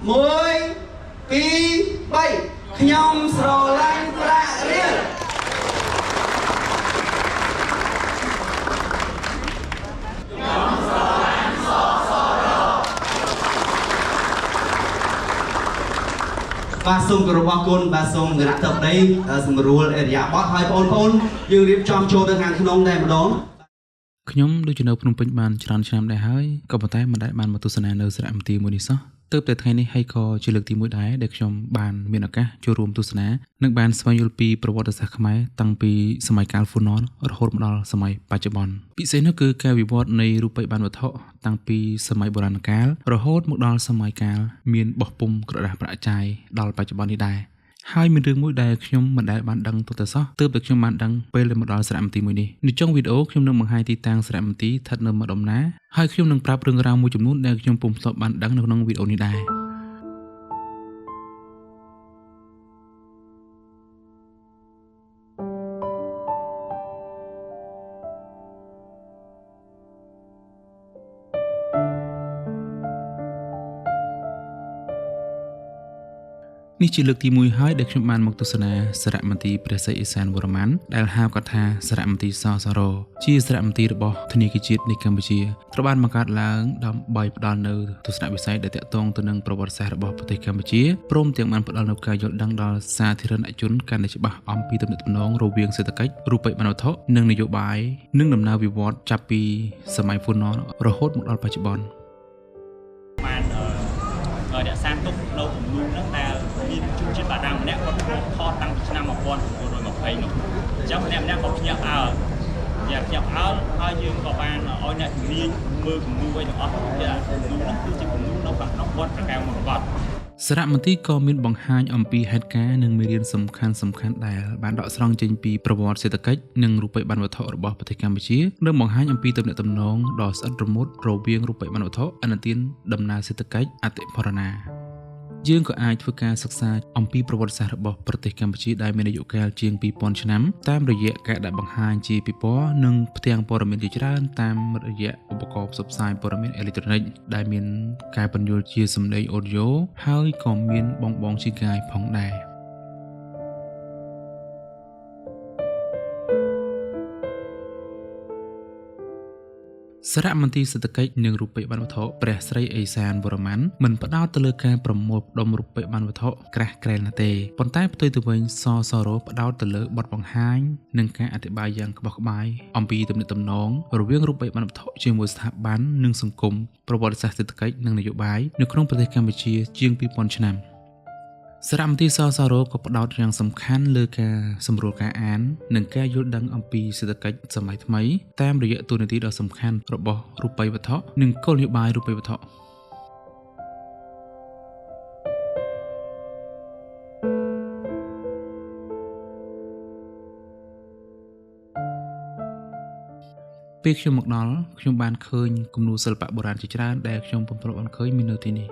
មួយពីរបីខ្ញុំស្រឡាញ់ប្រាក់រៀលបាទសូមគោរពអរគុណបាទសូមគណៈទឹកដីសម្រួលអរិយាប័ត្រហើយបងប្អូនយើងរៀបចំចូលទៅខាងក្នុងតែម្ដងខ្ញុំដូចជានៅភ្នំពេញបានច្រើនឆ្នាំដែរហើយក៏ប៉ុន្តែមិនដែលបានមកទស្សនានៅសារមន្ទីរមួយនេះសោះទើបតែថ្ងៃនេះហើយក៏ជាលើកទី1ដែរដែលខ្ញុំបានមានឱកាសចូលរួមទស្សនានិងបានស្វែងយល់ពីប្រវត្តិសាស្ត្រខ្មែរតាំងពីសម័យកាលហ្វូណនរហូតមកដល់សម័យបច្ចុប្បន្នពិសេសនោះគឺការវិវត្តនៃរូបិយប័ណ្ណវត្ថុតាំងពីសម័យបុរាណកាលរហូតមកដល់សម័យកាលមានបោះពុម្ពក្រដាសប្រាក់ចាយដល់បច្ចុប្បន្ននេះដែរហើយមានរឿងមួយដែលខ្ញុំមិនដែលបានដឹងទៅសោះទើបតែខ្ញុំបានដឹងពេលមកដល់សារមន្ទីរមួយនេះនៅចុងវីដេអូខ្ញុំនឹងបង្ហាញទីតាំងសារមន្ទីរស្ថិតនៅម្ដុំណាហើយខ្ញុំនឹងប្រាប់រឿងរ៉ាវមួយចំនួនដែលខ្ញុំពុំធ្លាប់បានដឹងនៅក្នុងវីដេអូនេះដែរនេះជាលើកទី1ហើយដែលខ្ញុំបានមកទស្សនាសារមន្ទីរព្រះសីហ៍ឥសានវរ្ម័នដែលហៅកាត់ថាសារមន្ទីរសសរជាសារមន្ទីររបស់ធនាគារជាតិនៃកម្ពុជាត្រូវបានបង្កើតឡើងដើម្បីផ្ដល់នូវទស្សនវិស័យដែលទាក់ទងទៅនឹងប្រវត្តិសាស្ត្ររបស់ប្រទេសកម្ពុជាព្រមទាំងបានផ្ដល់នូវការយល់ដឹងដល់សាធារណជនកាន់តែច្បាស់អំពីទំនាក់ទំនងរវាងសេដ្ឋកិច្ចរូបិយប័ណ្ណវត្ថុនិងនយោបាយនិងដំណើរវិវត្តចាប់ពីសម័យហ្វូណនរហូតមកដល់បច្ចុប្បន្នបានរក្សាទុកនៅគំនូរហ្នឹងដែលមានជនជាតិបារាំងម្នាក់គាត់ថតតាំងពីឆ្នាំ1920នោះអញ្ចឹងម្នាក់ក៏ភ្ញាក់ផ្អើលហើយយើងក៏បានឲ្យអ្នកជំនាញមើលគំនូរឲ្យទាំងអស់គំនូរហ្នឹងគឺជាគំនូរនៅក្នុងវត្តព្រះកែវមរកតសារមន្ទីរក៏មានបង្ហាញអំពីហេតុការណ៍និងមេរៀនសំខាន់ដែលបានដកស្រង់ចេញពីប្រវត្តិសេដ្ឋកិច្ចនិងរូបិយប័ណ្ណវត្ថុរបស់ប្រទេសកម្ពុជានិងបង្ហាញអំពីទំនាក់ទំនងដ៏ស្អិតរមួតរវាងរូបិយប័ណ្ណវត្ថុឥណទានដំណើរសេដ្ឋកិច្ចអតិផរណាយើងក៏អាចធ្វើការសិក្សាអំពីប្រវត្តិសាស្ត្ររបស់ប្រទេសកម្ពុជាដែលមានអាយុកាលជាង 2000 ឆ្នាំតាមរយៈការដាក់បង្ហាញជាពិព័រណ៍និងផ្ទាំងព័ត៌មានជាច្រើនតាមរយៈឧបករណ៍ផ្សព្វផ្សាយព័ត៌មានអេឡិចត្រូនិកដែលមានការពន្យល់ជាសំឡេងអូឌីយ៉ូហើយក៏មានបងជាកាយផងដែរសារមន្ទីរសេដ្ឋកិច្ចនិងរូបិយប័ណ្ណវត្ថុព្រះស្រីឥសានវរ្ម័នមិនផ្ដោតទៅលើការប្រមូលផ្ដុំរូបិយប័ណ្ណវត្ថុក្រាស់ក្រែលនោះទេប៉ុន្តែផ្ទុយទៅវិញសសរផ្ដោតទៅលើបទបង្ហាញនិងការអធិប្បាយយ៉ាងក្បោះក្បាយអំពីទំនាក់ទំនងរវាងរូបិយប័ណ្ណវត្ថុជាមួយស្ថាប័ននិងសង្គមប្រវត្តិសាស្ត្រសេដ្ឋកិច្ចនិងនយោបាយនៅក្នុងប្រទេសកម្ពុជាជាង 2000 ឆ្នាំសារមន្ទីរសសរក៏ផ្ដោតយ៉ាងសំខាន់លើការសម្រួលការអាននិងការយល់ដឹងអំពីសេដ្ឋកិច្ចសម័យថ្មីតាមរយៈតួនាទីដ៏សំខាន់របស់រូបិយវត្ថុនិងគោលនយោបាយរូបិយវត្ថុពេលខ្ញុំមកដល់ខ្ញុំបានឃើញគំនូរសិល្បៈបុរាណជាច្រើនដែលខ្ញុំពុំធ្លាប់បានឃើញមាននៅទីនេះ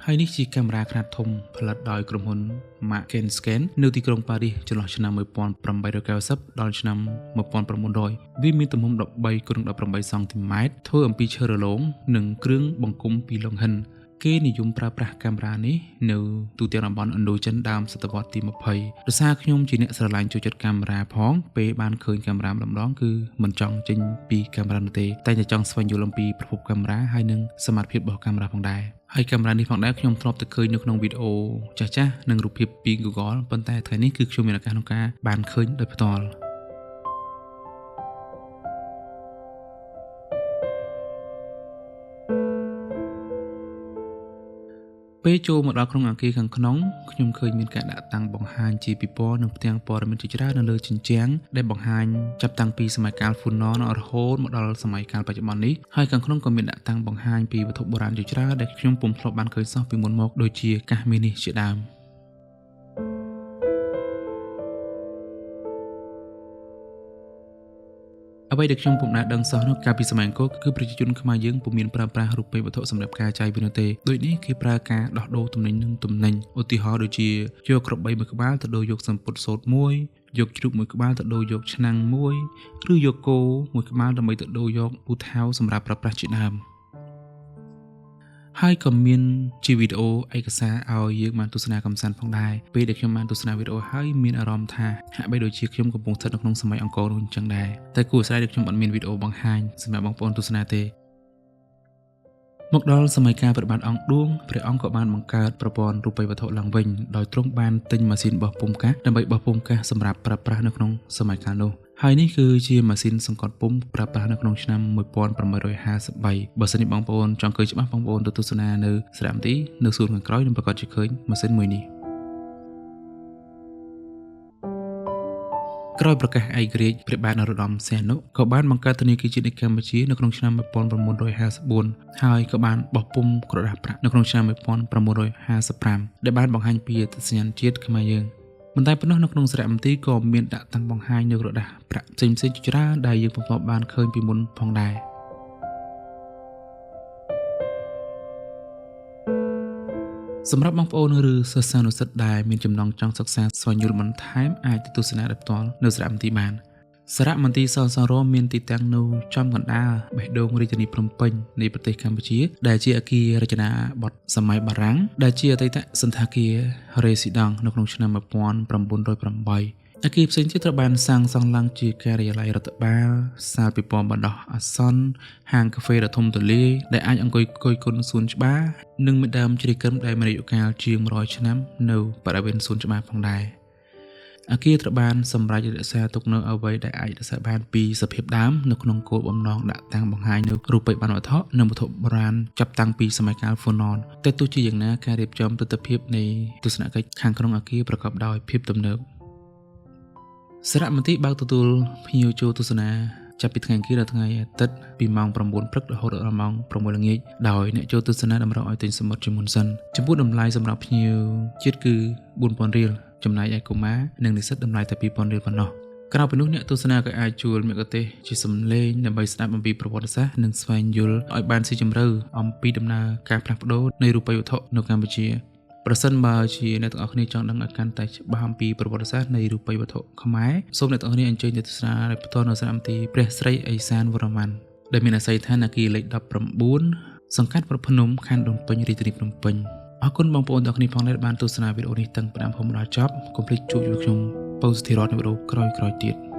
ហើយនេះជាកាមេរ៉ាខ្នាតធំផលិតដោយក្រុមហ៊ុន Mac&Scan នៅទីក្រុងប៉ារីសចន្លោះឆ្នាំ1890ដល់ឆ្នាំ1900វាមានទំហំ 13x18 សង់ទីម៉ែត្រធ្វើអំពីឈើរលោងនិងគ្រឿងបង្គុំពីលង្ហិនគេនិយមប្រើប្រាស់កាមេរ៉ានេះនៅទូទាំងតំបន់ឥណ្ឌូចិនដើមសតវត្សទី20ដោយសារខ្ញុំជាអ្នកស្រឡាញ់ចូលចិត្តកាមេរ៉ាផងពេលបានឃើញកាមេរ៉ាម្ដងគឺមិនចង់ចេញពីកាមេរ៉ានោះទេតែចង់ស្វែងយល់អំពីប្រភពកាមេរ៉ាហើយនិងសមត្ថភាពរបស់កាមេរ៉ាផងដែរហើយកាមេរ៉ានេះផងដែរខ្ញុំធ្លាប់តែឃើញនៅក្នុងវីដេអូចាស់ៗនិងរូបភាពពី Google ប៉ុន្តែថ្ងៃនេះគឺខ្ញុំមានឱកាសក្នុងការបានឃើញដោយផ្ទាល់ ពេលចូលមកដល់ក្នុងអគារខាងក្នុងខ្ញុំឃើញមានការដាក់តាំងបង្ហាញជាពិព័រណ៍និងផ្ទាំងព័ត៌មានជាច្រើននៅលើជញ្ជាំងដែលបង្ហាញចាប់តាំងពីសម័យកាលហ្វូណនរហូតមកដល់សម័យកាលបច្ចុប្បន្ននេះហើយខាងក្នុងក៏មានដាក់តាំងបង្ហាញពីវត្ថុបុរាណជាច្រើនដែលខ្ញុំពុំធ្លាប់បានឃើញសោះពីមុនមកដូចជាកាសមាសនេះជាដើមអ្វីដែលខ្ញុំពុំដែលដឹងសោះនោះកាលពីសម័យអង្គរគឺប្រជាជនខ្មែរយើងពុំមានប្រើប្រាស់រូបិយវត្ថុសម្រាប់ការចាយវានោះទេដូចនេះគេប្រើការដោះដូរទំនិញនឹងទំនិញឧទាហរណ៍ដូចជាយកក្របីមួយក្បាលទៅដូរយកសំពត់សូត្រមួយយកជ្រូកមួយក្បាលទៅដូរយកឆ្នាំងមួយឬយកគោមួយក្បាលដើម្បីទៅដូរយកពូថៅសម្រាប់ប្រើប្រាស់ជាដើមហើយក៏មានជាវីដេអូឯកសារឲ្យយើងបានទស្សនាកំសាន្តផងដែរពេលដែលខ្ញុំបានទស្សនាវីដេអូហើយមានអារម្មណ៍ថាហាក់បីដូចជាខ្ញុំកំពុងស្ថិតនៅក្នុងសម័យអង្គរនោះអញ្ចឹងដែរតែគួរអាស្រ័យដែលខ្ញុំអត់មានវីដេអូបង្ហាញសម្រាប់បងប្អូនទស្សនាទេមកដល់សម័យកាលព្រះបាទអង្គឌួងព្រះអង្គក៏បានបង្កើតប្រព័ន្ធរូបិយវត្ថុឡើងវិញដោយទ្រង់បានទិញម៉ាស៊ីនបោះពុម្ពកាសដើម្បីបោះពុម្ពកាសសម្រាប់ប្រើប្រាស់នៅក្នុងសម័យកាលនោះហើយនេះគឺជាម៉ាស៊ីនសង្កត់ពុម្ពប្រើប្រាស់នៅក្នុងឆ្នាំ1853បើសិនជាបងប្អូនចង់ឃើញច្បាស់បងប្អូនទៅទស្សនានៅសារមន្ទីរនៅសួនខាងក្រោយនឹងប្រកាសជាឃើញម៉ាស៊ីនមួយនេះក្រោយប្រកាសឯករាជ្យព្រះបាទនរោត្តមសីហនុក៏បានបង្កើតធនាគារជាតិនៃកម្ពុជានៅក្នុងឆ្នាំ1954ហើយក៏បានបោះពុម្ពក្រដាសប្រាក់នៅក្នុងឆ្នាំ1955ដែលបានបង្ហាញពីអត្តសញ្ញាណជាតិខ្មែរយើងមិនតែប៉ុណ្ណោះនៅក្នុងសារមន្ទីរក៏មានដាក់តាំងបង្ហាញនៅក្រដាសប្រាក់ផ្សេងៗជាច្រើនដែលយើងពុំធ្លាប់បានឃើញពីមុនផងដែរសម្រាប់បងប្អូនឬសិស្សានុសិស្សដែលមានចំណង់ចង់សិក្សាស្វែងយល់បន្ថែមអាចទៅទស្សនាដោយផ្ទាល់នៅសារមន្ទីរបានសារមន្ទីរសសរមានទីតាំងនៅចំកណ្ដាលបេះដូងរាជធានីភ្នំពេញនៃប្រទេសកម្ពុជាដែលជាអគាររចនាបថសម័យបារាំងដែលជាអតីតសន្តាគាររេស៊ីដង់នៅក្នុងឆ្នាំ1908អគារផ្សេងទៀតត្រូវបានសាងសង់ឡើងជាការិយាល័យរដ្ឋបាលសាលពិព័រណ៍បណ្ដោះអាសន្នហាងកាហ្វេដ៏ធំទូលាយដែលអាចអង្គុយគយគន់សួនច្បារនិងមានដើមជ្រៃក្រឹមដែលមានអាយុកាលជាង100ឆ្នាំនៅបរិវេណសួនច្បារផងដែរអគារត្រូវបានសម្រេចរក្សាទុកនៅអ្វីដែលអាចរក្សាបានពីសភាពដើមនៅក្នុងគោលបំណងដាក់តាំងបង្ហាញនៅរូបិយប័ណ្ណវត្ថុនិងវត្ថុបុរាណចាប់តាំងពីសម័យកាលហ្វូណនតែទោះជាយ៉ាងណាការរៀបចំទស្សនវិជ្ជានៃទស្សនកិច្ចខាងក្នុងអគារប្រកបដោយភាពទំនើបសារមន្ទីរបើកទទួលភ្ញៀវចូលទស្សនាចាប់ពីថ្ងៃអង្គារដល់ថ្ងៃអាទិត្យពីម៉ោង 9 ព្រឹករហូតដល់ម៉ោង 6 ល្ងាចដោយអ្នកចូលទស្សនាតម្រូវឲ្យទិញសំបុត្រជាមុនសិនចំពោះតម្លៃសម្រាប់ភ្ញៀវជាតិគឺ 4,000 រៀលចំណែកឯកុមារនិងនិស្សិតតម្លៃតែ 2,000 រៀលប៉ុណ្ណោះក្រៅពីនោះអ្នកទស្សនាក៏អាចជួលមគ្គុទ្ទេសក៍ជាសំឡេងដើម្បីស្ដាប់អំពីប្រវត្តិសាស្ត្រនិងស្វែងយល់ឲ្យបានស៊ីជម្រៅអំពីដំណើរការផ្លាស់ប្ដូរនៃរូបិយវត្ថុនៅកម្ពុជាប្រសិនបើជាអ្នកទាំងអស់គ្នាចង់ដឹងឲ្យកាន់តែច្បាស់អំពីប្រវត្តិសាស្ត្រនៃរូបិយវត្ថុខ្មែរសូមអ្នកទាំងអស់គ្នាអញ្ជើញទៅទស្សនាដោយផ្ទាល់នៅសារមន្ទីរព្រះស្រីឦសានវរ្ម័នដែលមានអាស័យដ្ឋានអគារលេខ 19 សង្កាត់ប្រភ្នំខណ្ឌដូនពេញរាជធានីភ្នំពេញអរគុណបងប្អូនទាំងអស់គ្នាផងដែលបានទស្សនាវីដេអូនេះតាំងពីដើមរហូតដល់ចប់កុំភ្លេចជួយខ្ញុំពៅសុធិរតនៅវីដេអូក្រោយៗទៀត